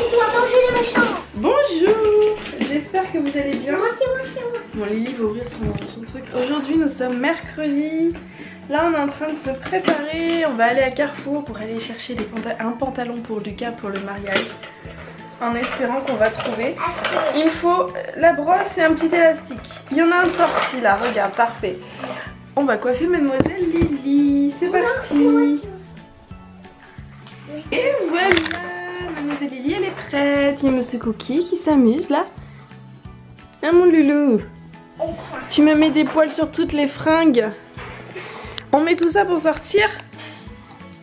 tu vas manger les méchants. Bonjour, j'espère que vous allez bien. C'est moi. Bon, Lily va ouvrir son truc. Aujourd'hui nous sommes mercredi. Là on est en train de se préparer. On va aller à Carrefour pour aller chercher un pantalon pour Lucas pour le mariage. En espérant qu'on va trouver. Il faut la brosse et un petit élastique. Il y en a un de sorti là, regarde, parfait. On va coiffer mademoiselle Lily. C'est parti. Et voilà, mademoiselle Lily elle est prête. Il y a monsieur Cookie qui s'amuse là. Ah mon loulou. Tu me mets des poils sur toutes les fringues. On met tout ça pour sortir?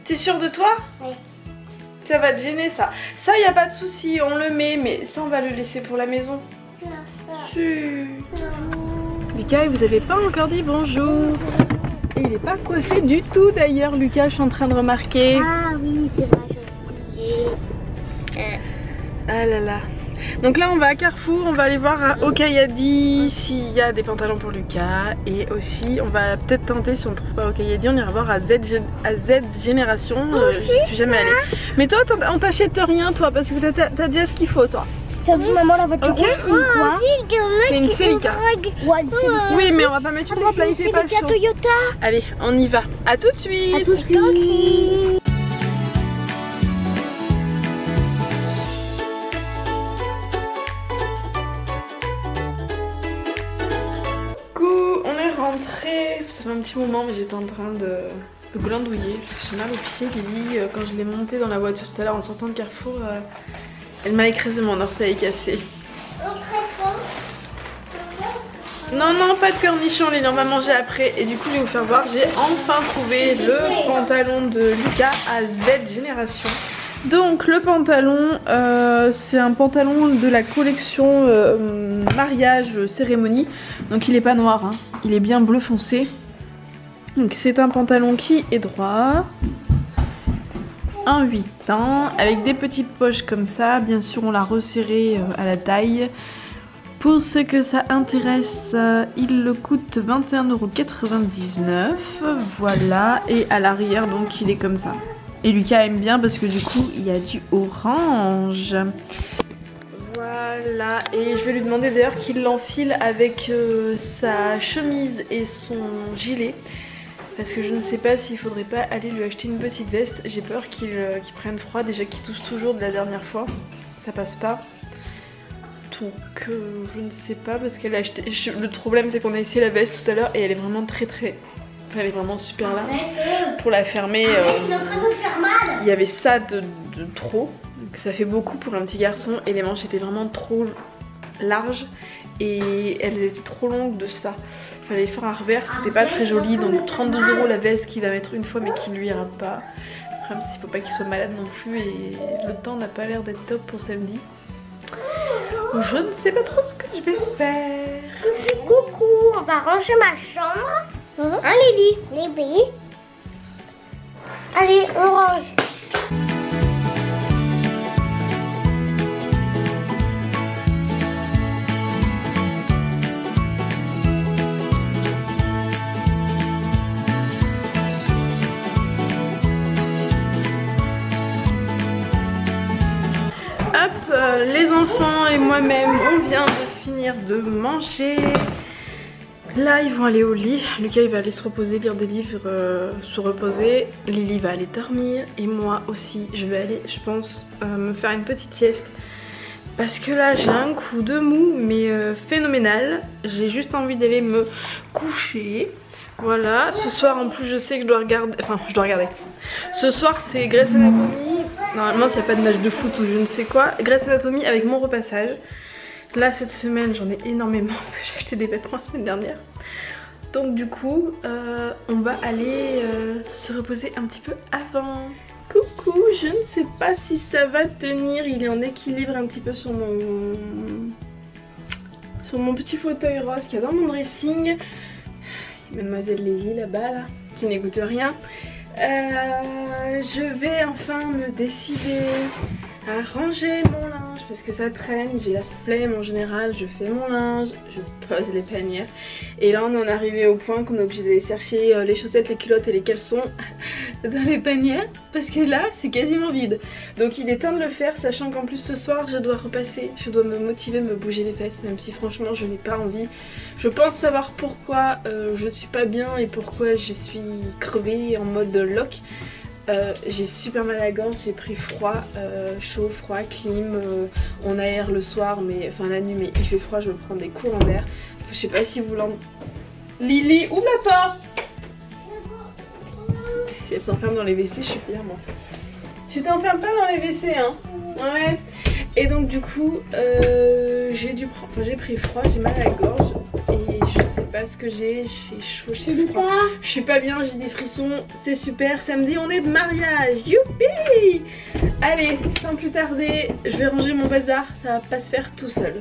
T'es sûre de toi? Oui. Ça va te gêner ça. Ça y a pas de souci, on le met, mais ça on va le laisser pour la maison. Non. Lucas, vous avez pas encore dit bonjour. Et il est pas coiffé du tout d'ailleurs, Lucas, je suis en train de remarquer. Ah oui, c'est vrai, j'ai oublié. Ah là là. Donc là on va à Carrefour, on va aller voir à Okayadi s'il y a des pantalons pour Lucas. Et aussi on va peut-être tenter, si on trouve pas Okayadi, on ira voir à Z Génération. Je suis jamais allée. Mais toi on t'achète rien toi, parce que t'as déjà ce qu'il faut toi. T'as vu maman la voiture Ok. rouge, c'est quoi? C'est une Celica. Ouais, une Celica. Oui mais on va pas mettre une robe là, il fait pas chaud. Toyota. Allez on y va, à tout de suite. À tout de suite. On est rentré, ça fait un petit moment mais j'étais en train de glandouiller, j'ai mal au pied. Lily, quand je l'ai montée dans la voiture tout à l'heure en sortant de Carrefour, elle m'a écrasé, mon orteil cassé. Non, pas de cornichons Lily, on va manger après. Et du coup je vais vous faire voir, j'ai enfin trouvé le pantalon de Lucas à Z Génération. Donc le pantalon, c'est un pantalon de la collection mariage cérémonie. Donc il est pas noir, hein. Il est bien bleu foncé. Donc c'est un pantalon qui est droit, un 8 ans, avec des petites poches comme ça. Bien sûr on l'a resserré à la taille. Pour ceux que ça intéresse, il le coûte 21,99 €. Voilà, et à l'arrière donc il est comme ça. Et Lucas aime bien parce que du coup il y a du orange. Voilà, et je vais lui demander d'ailleurs qu'il l'enfile avec sa chemise et son gilet. Parce que je ne sais pas s'il faudrait pas aller lui acheter une petite veste. J'ai peur qu'il prenne froid, déjà qu'il tousse toujours de la dernière fois. Ça passe pas. Donc je ne sais pas parce qu'elle a acheté... Le problème c'est qu'on a essayé la veste tout à l'heure et elle est vraiment elle est vraiment super large. Pour la fermer, il y avait ça de trop. Donc ça fait beaucoup pour un petit garçon et les manches étaient vraiment trop larges et elles étaient trop longues de ça. Il fallait faire un revers, c'était pas très joli. Donc 32 € la veste qu'il va mettre une fois mais qui lui ira pas. Le problème c'est qu'il faut pas qu'il soit malade non plus et le temps n'a pas l'air d'être top pour samedi. Je ne sais pas trop ce que je vais faire. Coucou, on va ranger ma chambre. Hein Lily? Lily. Allez, on range. Hop, les enfants et moi-même, on vient de finir de manger. Là, ils vont aller au lit. Lucas, il va aller se reposer, lire des livres, se reposer. Lily va aller dormir. Et moi aussi, je vais aller, je pense, me faire une petite sieste. Parce que là, j'ai un coup de mou, mais phénoménal. J'ai juste envie d'aller me coucher. Voilà, ce soir en plus je sais que je dois regarder, enfin je dois regarder. Ce soir c'est Grey's Anatomy, normalement s'il n'y a pas de match de foot ou je ne sais quoi. Grey's Anatomy avec mon repassage. Là cette semaine j'en ai énormément parce que j'ai acheté des vêtements la semaine dernière. Donc du coup on va aller se reposer un petit peu avant. Coucou, je ne sais pas si ça va tenir, il est en équilibre un petit peu sur mon petit fauteuil rose qu'il y a dans mon dressing. Mademoiselle Lily là-bas là, qui n'écoute rien. Je vais enfin me décider à ranger mon linge parce que ça traîne, j'ai la flemme en général, je fais mon linge, je pose les panières et là on en est arrivé au point qu'on est obligé d'aller chercher les chaussettes, les culottes et les caleçons dans les panières parce que là c'est quasiment vide. Donc il est temps de le faire, sachant qu'en plus ce soir je dois repasser, je dois me motiver, me bouger les fesses, même si franchement je n'ai pas envie. Je pense savoir pourquoi je ne suis pas bien et pourquoi je suis crevée en mode lock. J'ai super mal à la gorge, j'ai pris froid, chaud, froid, clim, on aère le soir, mais enfin la nuit, mais il fait froid, je me prends des courants d'air. Je sais pas si vous l'entendez. Lily, ouvre la porte. Si elle s'enferme dans les WC, je suis pire moi. Tu t'enfermes pas dans les WC hein? Ouais. Et donc du coup, j'ai pris froid, j'ai mal à la gorge et je sais pas ce que j'ai chaud, j'ai froid. Je suis pas bien, j'ai des frissons, c'est super. Samedi on est de mariage, youpi! Allez, sans plus tarder, je vais ranger mon bazar, ça va pas se faire tout seul.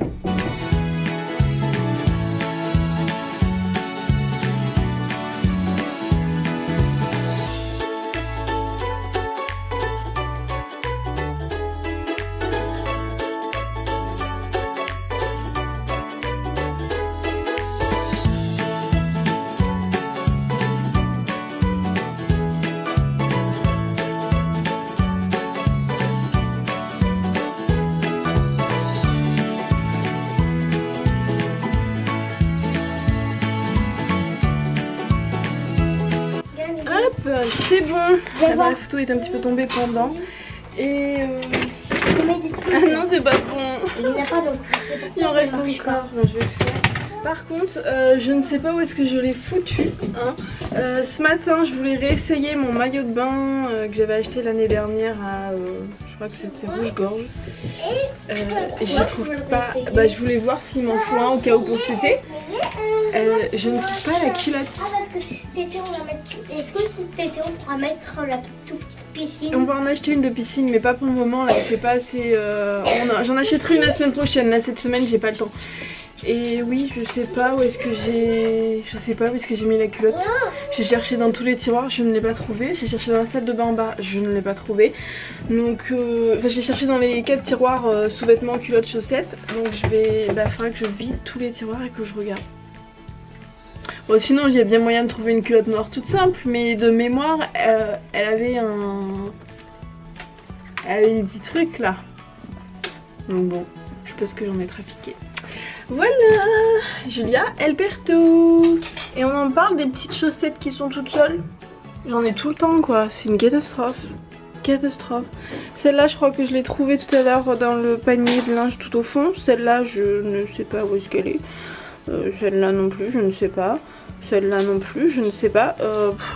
C'est bon, la photo est un petit peu tombée pendant et ah non c'est pas bon, il en reste encore, non, je vais le faire. Par contre je ne sais pas où est-ce que je l'ai foutu hein. Ce matin je voulais réessayer mon maillot de bain que j'avais acheté l'année dernière à je crois que c'était rouge-gorge et je trouve pas, bah je voulais voir s'il m'en faut un au cas où pour cet été. Je ne trouve pas la culotte. Ah parce que si cet été on va mettre... Est-ce que cet été on pourra mettre la toute petite piscine? On va en acheter une de piscine mais pas pour le moment là, il fait pas assez... J'en achèterai une la semaine prochaine, là cette semaine j'ai pas le temps. Et oui je sais pas où est-ce que j'ai... Je sais pas où est-ce que j'ai mis la culotte. J'ai cherché dans tous les tiroirs, je ne l'ai pas trouvée. J'ai cherché dans la salle de bain en bas, je ne l'ai pas trouvée. Donc enfin j'ai cherché dans les 4 tiroirs sous-vêtements, culottes, chaussettes. Donc je vais... Bah faudra que je vide tous les tiroirs et que je regarde. Bon sinon il y a bien moyen de trouver une culotte noire toute simple, mais de mémoire elle avait des petits trucs là. Donc bon, je pense que j'en ai trafiqué. Voilà, Julia elle perd tout. Et on en parle des petites chaussettes qui sont toutes seules. J'en ai tout le temps quoi, c'est une catastrophe. Catastrophe. Celle-là je crois que je l'ai trouvée tout à l'heure dans le panier de linge tout au fond. Celle-là je ne sais pas où est-ce qu'elle est. Celle-là non plus, je ne sais pas. Celle-là non plus, je ne sais pas.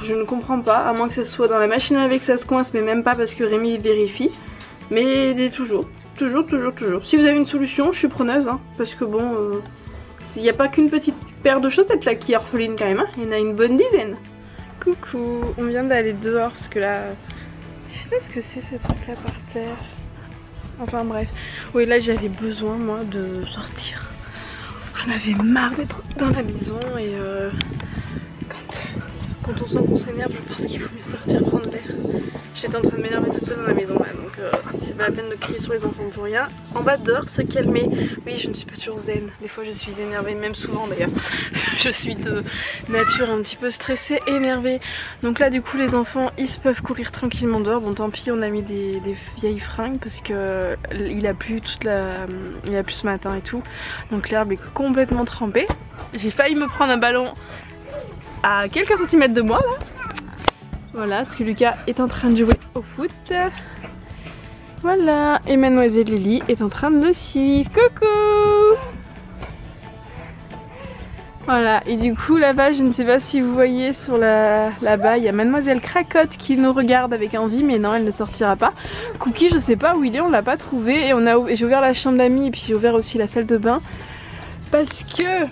Je ne comprends pas, à moins que ce soit dans la machine à laver que ça se coince, mais même pas parce que Rémi vérifie. Mais toujours. Si vous avez une solution, je suis preneuse, hein, parce que bon, il n'y a pas qu'une petite paire de chaussettes là qui est orpheline quand même, hein. Il y en a une bonne dizaine. Coucou, on vient d'aller dehors parce que là, je sais pas ce que c'est ce truc là par terre. Enfin bref, oui là j'avais besoin moi de sortir. J'en avais marre d'être dans la maison et quand on sent qu'on s'énerve, je pense qu'il faut mieux sortir prendre l'air. J'étais en train de m'énerver toute seule dans la maison là, donc c'est pas la peine de crier sur les enfants pour rien. On va dehors se calmer. Oui, je ne suis pas toujours zen. Des fois je suis énervée, même souvent d'ailleurs. Je suis de nature un petit peu stressée, énervée. Donc là du coup les enfants ils se peuvent courir tranquillement dehors. Bon tant pis, on a mis des vieilles fringues parce que il a plu il a plu ce matin et tout. Donc l'herbe est complètement trempée. J'ai failli me prendre un ballon à quelques centimètres de moi là. Voilà, parce que Lucas est en train de jouer au foot. Voilà, et mademoiselle Lily est en train de le suivre. Coucou! Voilà, et du coup là-bas, je ne sais pas si vous voyez sur là-bas, il y a mademoiselle Cracotte qui nous regarde avec envie, mais non, elle ne sortira pas. Cookie, je sais pas où il est, on l'a pas trouvé. Et j'ai ouvert la chambre d'amis et puis j'ai ouvert aussi la salle de bain. Parce que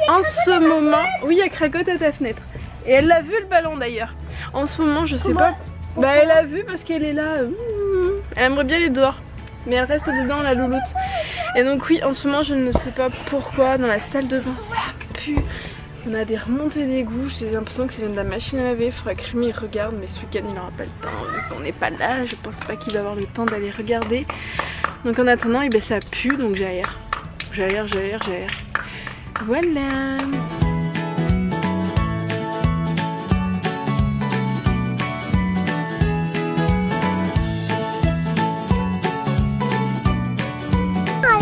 en ce moment, oui, il y a Cracotte à ta fenêtre. Et elle l'a vu le ballon d'ailleurs. En ce moment, je sais pas. Bah, elle a vu parce qu'elle est là. Elle aimerait bien aller dehors. Mais elle reste dedans, la louloute. Et donc, oui, en ce moment, je ne sais pas pourquoi. Dans la salle de bain, ça pue. On a des remontées d'égout, j'ai l'impression que ça vient de la machine à laver. Il faudra que Rémi regarde, mais ce week-end il n'aura pas le temps. Vu qu'on n'est pas là, je pense pas qu'il va avoir le temps d'aller regarder. Donc en attendant, eh ben, ça pue, donc j'aère. J'aère. Voilà.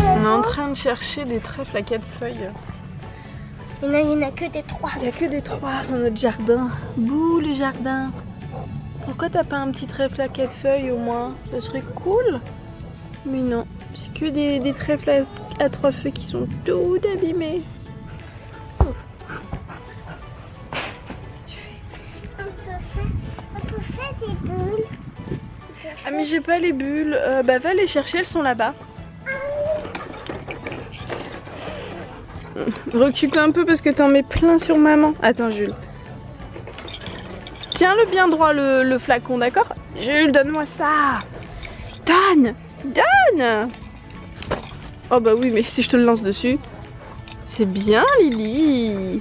On est en train de chercher des trèfles à 4 feuilles. Il n'y en a que des 3. Il n'y a que des 3 dans notre jardin. Bouh, le jardin. Pourquoi t'as pas un petit trèfle à 4 feuilles au moins? Ça serait cool. Mais non, c'est que des trèfles à 3 feuilles qui sont tout abîmés. On peut faire des bulles. Ah mais j'ai pas les bulles. Bah va les chercher, elles sont là-bas. Recule un peu parce que t'en mets plein sur maman. Attends Jules. Tiens-le bien droit le flacon, d'accord? Jules, donne-moi ça. Donne. Oh bah oui, mais si je te le lance dessus. C'est bien Lily.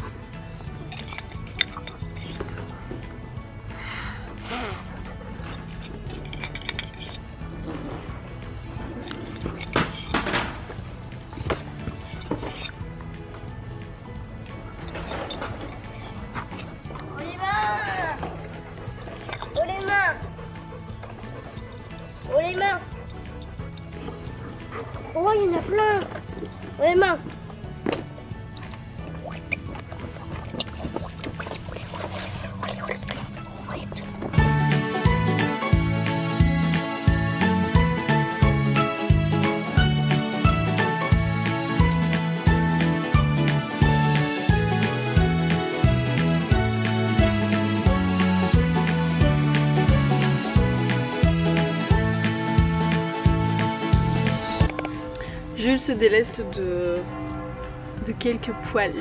Oh, il y en a plein. Les mains. Jules se déleste de quelques poils.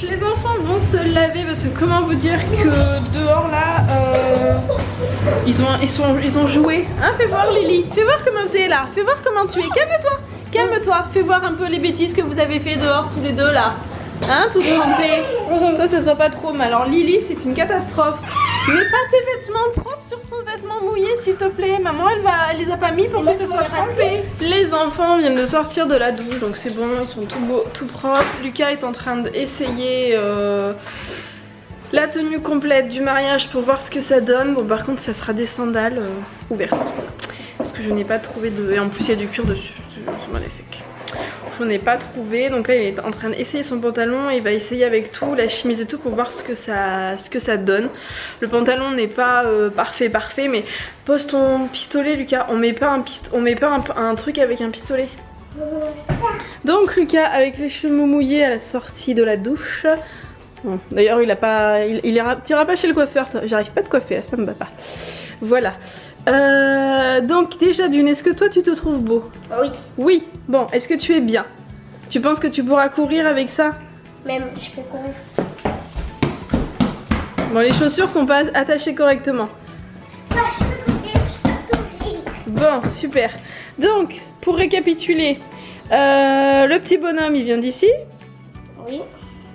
Les enfants vont se laver parce que comment vous dire que dehors là ils ont joué. Hein, fais voir Lily, fais voir comment t'es là, fais voir comment tu es. Calme-toi, fais voir un peu les bêtises que vous avez fait dehors tous les deux là. Hein, tout trempé. Toi ça sent pas trop mal. Alors Lily c'est une catastrophe. Mets pas tes vêtements propres sur ton vêtement mouillé s'il te plaît. Maman elle les a pas mis pour que tu sois trempé. Les enfants viennent de sortir de la douche donc c'est bon, ils sont tout beaux, tout propres. Lucas est en train d'essayer la tenue complète du mariage pour voir ce que ça donne. Bon par contre ça sera des sandales ouvertes. Parce que je n'ai pas trouvé de... Et en plus il y a du cuir dessus, c'est magnifique. Je n'ai pas trouvé, donc là il est en train d'essayer son pantalon et il va essayer avec tout, la chemise et tout pour voir ce que ça donne. Le pantalon n'est pas parfait mais pose ton pistolet Lucas, on met pas un truc avec un pistolet. Donc Lucas avec les cheveux mouillés à la sortie de la douche. Bon, d'ailleurs il ira pas chez le coiffeur, j'arrive pas à te coiffer, ça me va pas. Voilà. Donc déjà d'une, est-ce que toi tu te trouves beau? Oui. Oui. Bon, est-ce que tu es bien? Tu penses que tu pourras courir avec ça? Même, je peux courir. Bon, les chaussures sont pas attachées correctement. Je peux courir. Bon, super. Donc, pour récapituler, le petit bonhomme il vient d'ici. Oui.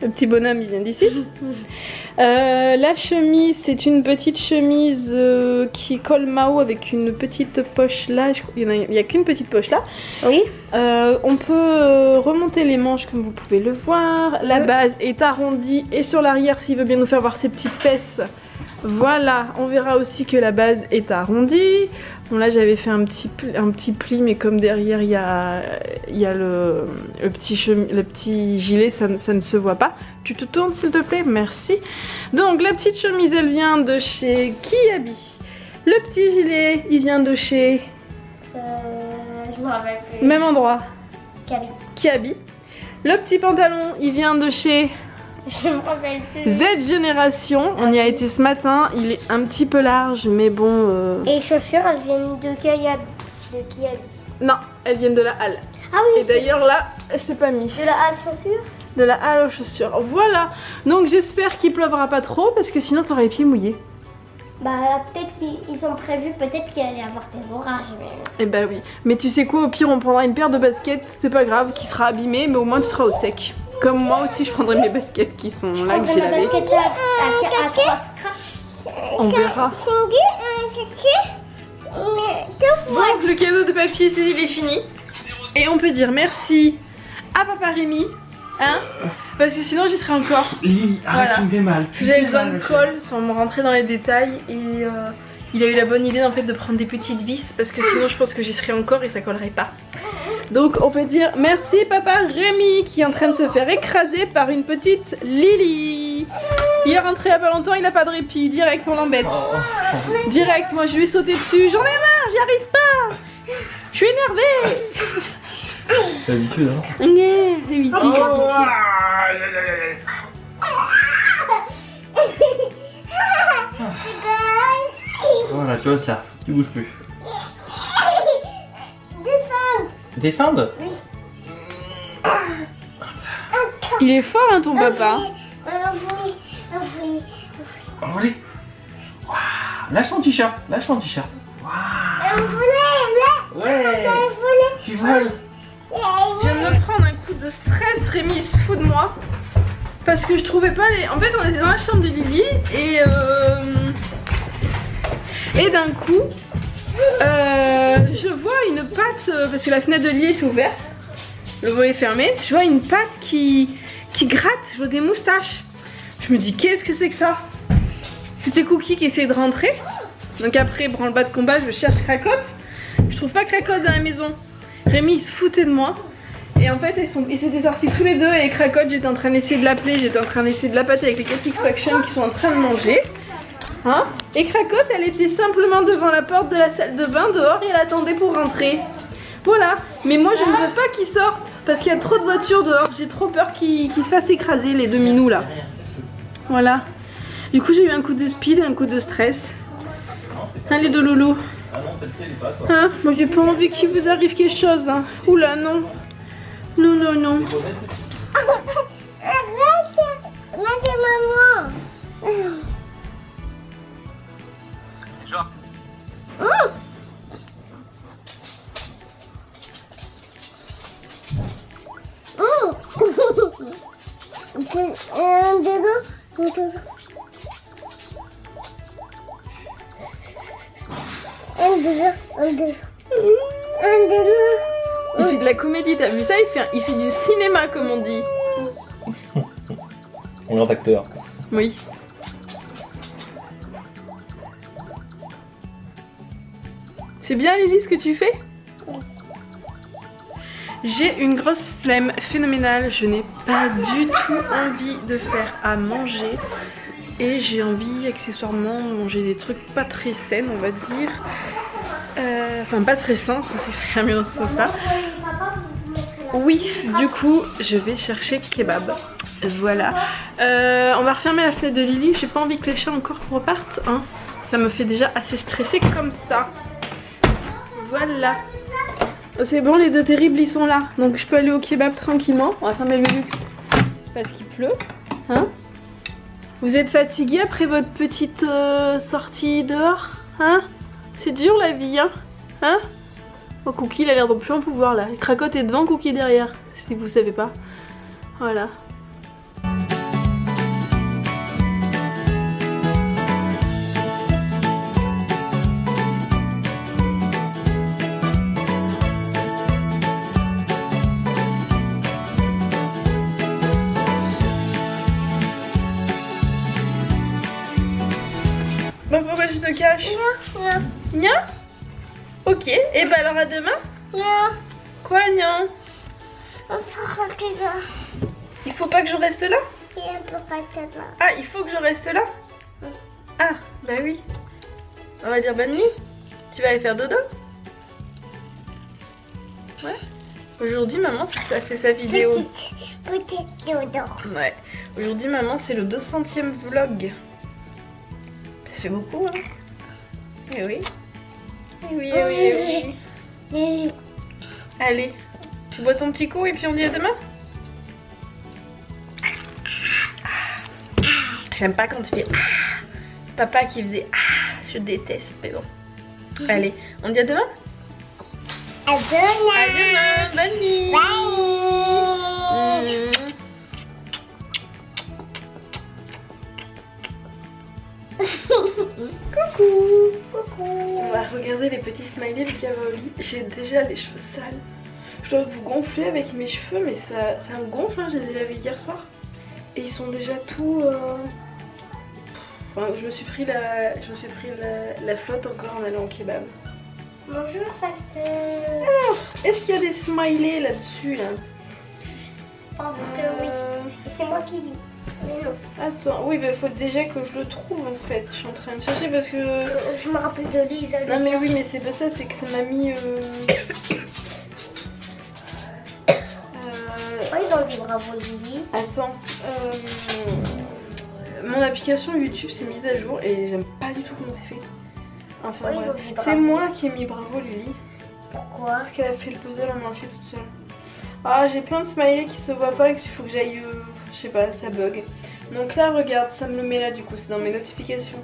Le petit bonhomme il vient d'ici. La chemise c'est une petite chemise qui colle Mao avec une petite poche là. Il n'y a qu'une petite poche là. Oui. On peut remonter les manches comme vous pouvez le voir. La base est arrondie et sur l'arrière s'il veut bien nous faire voir ses petites fesses. Voilà, on verra aussi que la base est arrondie. Bon là j'avais fait un petit pli mais comme derrière il y a le petit gilet, ça ne se voit pas. Tu te tournes s'il te plaît, merci. Donc la petite chemise elle vient de chez Kiabi. Le petit gilet il vient de chez... je me rappelle plus. Même endroit. Kiabi. Le petit pantalon il vient de chez... Je me rappelle plus. Z Génération, on y a été ce matin, il est un petit peu large mais bon... Et les chaussures elles viennent de Kiabi. Non, elles viennent de la halle. Ah oui. Et d'ailleurs là, c'est pas mis. De la halle chaussure. De la halle aux chaussures. Voilà. Donc j'espère qu'il pleuvra pas trop parce que sinon t'auras les pieds mouillés. Bah peut-être qu'ils ont prévu peut-être qu'il allait avoir des orages. Mais... Eh bah oui. Mais tu sais quoi, au pire on prendra une paire de baskets, c'est pas grave, qui sera abîmée, mais au moins tu seras au sec. Comme moi aussi je prendrai mes baskets qui sont là que j'ai lavées. Baskets à 3 scratch. On verra. Donc le cadeau de papier il est fini. Et on peut dire merci à Papa Rémi. Hein? Parce que sinon j'y serais encore. Lily, arrête, tu me fais mal. J'avais besoin de colle sans me rentrer dans les détails. Et il a eu la bonne idée en fait de prendre des petites vis. Parce que sinon je pense que j'y serais encore et ça collerait pas. Donc on peut dire merci Papa Rémi qui est en train de se faire écraser par une petite Lily. Il est rentré il y a pas longtemps, il n'a pas de répit. Direct on l'embête. Direct, moi je vais sauter dessus. J'en ai marre, j'y arrive pas. Je suis énervée. C'est l'habitude hein. Ouais, c'est vite. Voilà, tu vois ça, tu bouges plus. Descendre. Oui. Il est fort hein ton papa. Envolé. Lâche ton t-shirt, lâche ton t-shirt. Ouais. Tu voles. Je viens de me prendre un coup de stress, Rémi il se fout de moi. Parce que je trouvais pas les... En fait on était dans la chambre de Lily et d'un coup je vois une patte, parce que la fenêtre de Lily est ouverte, le volet est fermé, je vois une patte qui gratte, je vois des moustaches. Je me dis qu'est-ce que c'est que ça? C'était Cookie qui essayait de rentrer. Donc après branle-bas de combat, je cherche Cracotte. Je trouve pas Cracotte dans la maison. Rémi il se foutait de moi. Et en fait ils s'étaient sortis tous les deux et Cracotte j'étais en train d'essayer de l'appeler, j'étais en train d'essayer de la pâter avec les 4X Action qui sont en train de manger. Hein? Et Cracotte elle était simplement devant la porte de la salle de bain dehors et elle attendait pour rentrer. Voilà, mais moi je ne veux pas qu'ils sortent parce qu'il y a trop de voitures dehors, j'ai trop peur qu'ils se fassent écraser les deux minous là. Voilà. Du coup j'ai eu un coup de speed et un coup de stress. Hein les deux loulous? Ah non, celle-ci elle est pas toi. Hein? Moi j'ai pas envie qu'il vous arrive quelque chose. Hein. Oula non. Non, non, non. Arrête maman. Genre. Il fait de la comédie, t'as vu ça? Il fait du cinéma comme on dit. Un grand acteur. Oui. C'est bien Lily ce que tu fais? J'ai une grosse flemme phénoménale, je n'ai pas du tout envie de faire à manger. Et j'ai envie accessoirement de manger des trucs pas très sains on va dire. Enfin pas très sains, ça c'est mieux dans ce sens là. Oui, du coup je vais chercher kebab. Voilà. On va refermer la fenêtre de Lily, j'ai pas envie que les chats encore repartent. Hein. Ça me fait déjà assez stresser comme ça. Voilà. C'est bon, les deux terribles ils sont là. Donc je peux aller au kebab tranquillement. On va fermer le luxe parce qu'il pleut. Hein? Vous êtes fatigué après votre petite sortie dehors? Hein? C'est dur la vie, hein? Hein? Oh, Cookie il a l'air de plus en pouvoir là. Cracotte est devant, Cookie derrière. Si vous savez pas. Voilà. Bah pourquoi tu te caches? Nya? Ok, et bah alors à demain? Quoi Nya? Il faut pas que je reste là? Ah, il faut que je reste là? Ah, bah oui. On va dire bonne nuit. Tu vas aller faire dodo? Ouais. Aujourd'hui maman, c'est sa vidéo. Petite dodo. Ouais. Aujourd'hui maman, c'est le 200e vlog. Ça fait beaucoup, hein? Eh oui. Eh oui, eh oui, eh oui. Allez, tu bois ton petit coup et puis on dit à demain. J'aime pas quand tu fais papa qui faisait je déteste, mais bon. Allez, on dit à demain. À demain. À demain, bonne nuit. Coucou. On va regarder les petits smileys Lucas va au lit. J'ai déjà les cheveux sales. Je dois vous gonfler avec mes cheveux, mais ça me gonfle, hein. Je les ai lavés hier soir. Et ils sont déjà tout... Enfin, je me suis pris la flotte encore en allant au kebab. Bonjour facteur. Alors, est-ce qu'il y a des smileys là-dessus là? Je pense que oui. C'est moi qui dis. Mais non. Attends, oui, il faut déjà que je le trouve en fait. Je suis en train de chercher parce que... Je me rappelle de Lisa. Non mais oui, mais c'est pas ça, c'est que ça m'a mis... Ils ont dit bravo Lily. Attends, mon application YouTube s'est mise à jour et j'aime pas du tout comment c'est fait. Enfin Oui, bref, ils ont dit bravo. c'est moi qui ai mis bravo Lily. Pourquoi? Parce qu'elle a fait le puzzle en entier toute seule. Ah, j'ai plein de smileys qui se voient pas et qu'il faut que j'aille... je sais pas, ça bug. Donc là, regarde, ça me le met là du coup, c'est dans mes notifications.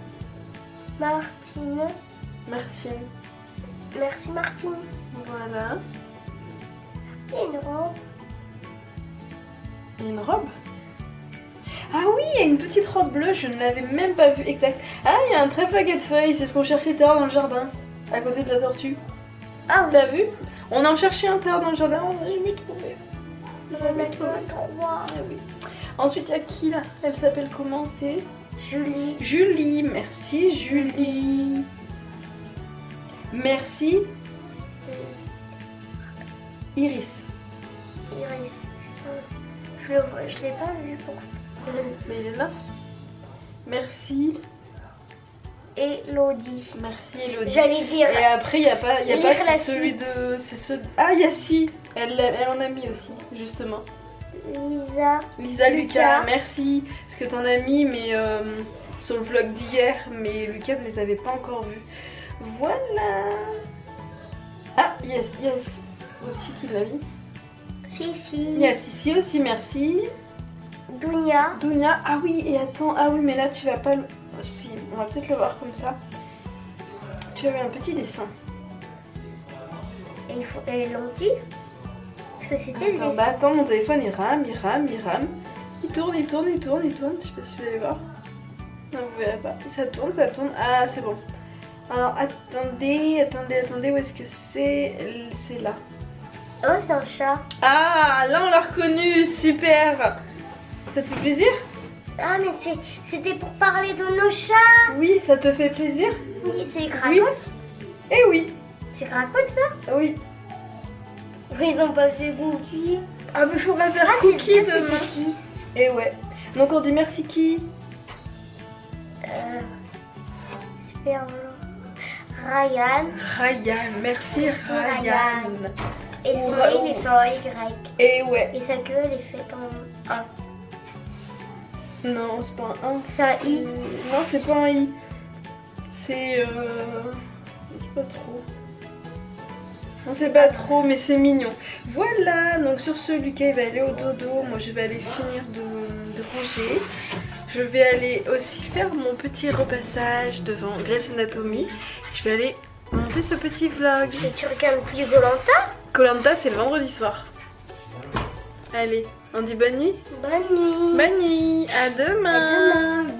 Martine. Martine. Merci Martine. Voilà. Et non. Il y a une robe. Ah oui, il y a une petite robe bleue, je ne l'avais même pas vue exact. Ah, il y a un trèfle à quatre feuilles, c'est ce qu'on cherchait tard dans le jardin, à côté de la tortue. Ah oui. T'as vu? On en cherchait un tard dans le jardin, on n'a jamais trouvé. Je vais mettre 3. Ah oui. Ensuite, il y a qui là? Elle s'appelle comment? C'est Julie. Julie. Merci Julie. Merci Iris. Iris. Je l'ai pas vu pour Mais il est là. Merci. Elodie. Merci Elodie. J'allais dire. Et après, il n'y a pas, Lire la c'est celui suite. de... C'est ceux... Ah, il y a si. Elle en a mis aussi, justement. Lisa. Lisa, Lucas, Lucas. merci. Parce que t'en as mis, mais sur le vlog d'hier. Mais Lucas ne les avait pas encore vus. Voilà. Ah, yes. Aussi qui l'a mis. Sissi. Il y a Sissi aussi, merci. Dounia. Dounia, ah oui, et attends, ah oui, mais là tu vas pas le... Si, on va peut-être le voir comme ça. Tu as eu un petit dessin. Et il faut. Et Longy. Parce que c'était Attends, bah attends, mon téléphone il rame. Il tourne. Je sais pas si vous allez voir. Non, vous verrez pas. Ça tourne. Ah, c'est bon. Alors, attendez, où est-ce que c'est? C'est là. Oh, c'est un chat. Ah, là on l'a reconnu, super. Ça te fait plaisir? Ah, mais c'était pour parler de nos chats. Oui, ça te fait plaisir? Oui, c'est Cracotte. Eh oui. C'est Cracotte ça? Oui. Oui, ils ont pas fait Cookie. Ah, mais faudra faire Ah, Cookie c'est demain. Petit. Et ouais. Donc on dit merci qui? Super. Ryan. Ryan, merci Ryan. Et son Ouais. il est fait en Y. Et ouais. Et sa queue, elle est faite en A. Non, c'est pas un 1. C'est un I. Non, c'est pas un I. C'est je sais pas trop. On sait pas trop, mais c'est mignon. Voilà, donc sur ce, Lucas il va aller au dodo. Moi je vais aller finir de ranger. Je vais aller aussi faire mon petit repassage devant Grey's Anatomy. Je vais aller monter ce petit vlog. Et tu regardes plus Koh-Lanta? Koh-Lanta, c'est le vendredi soir. Allez, on dit bonne nuit? Bonne nuit. Bonne nuit, à demain. À demain.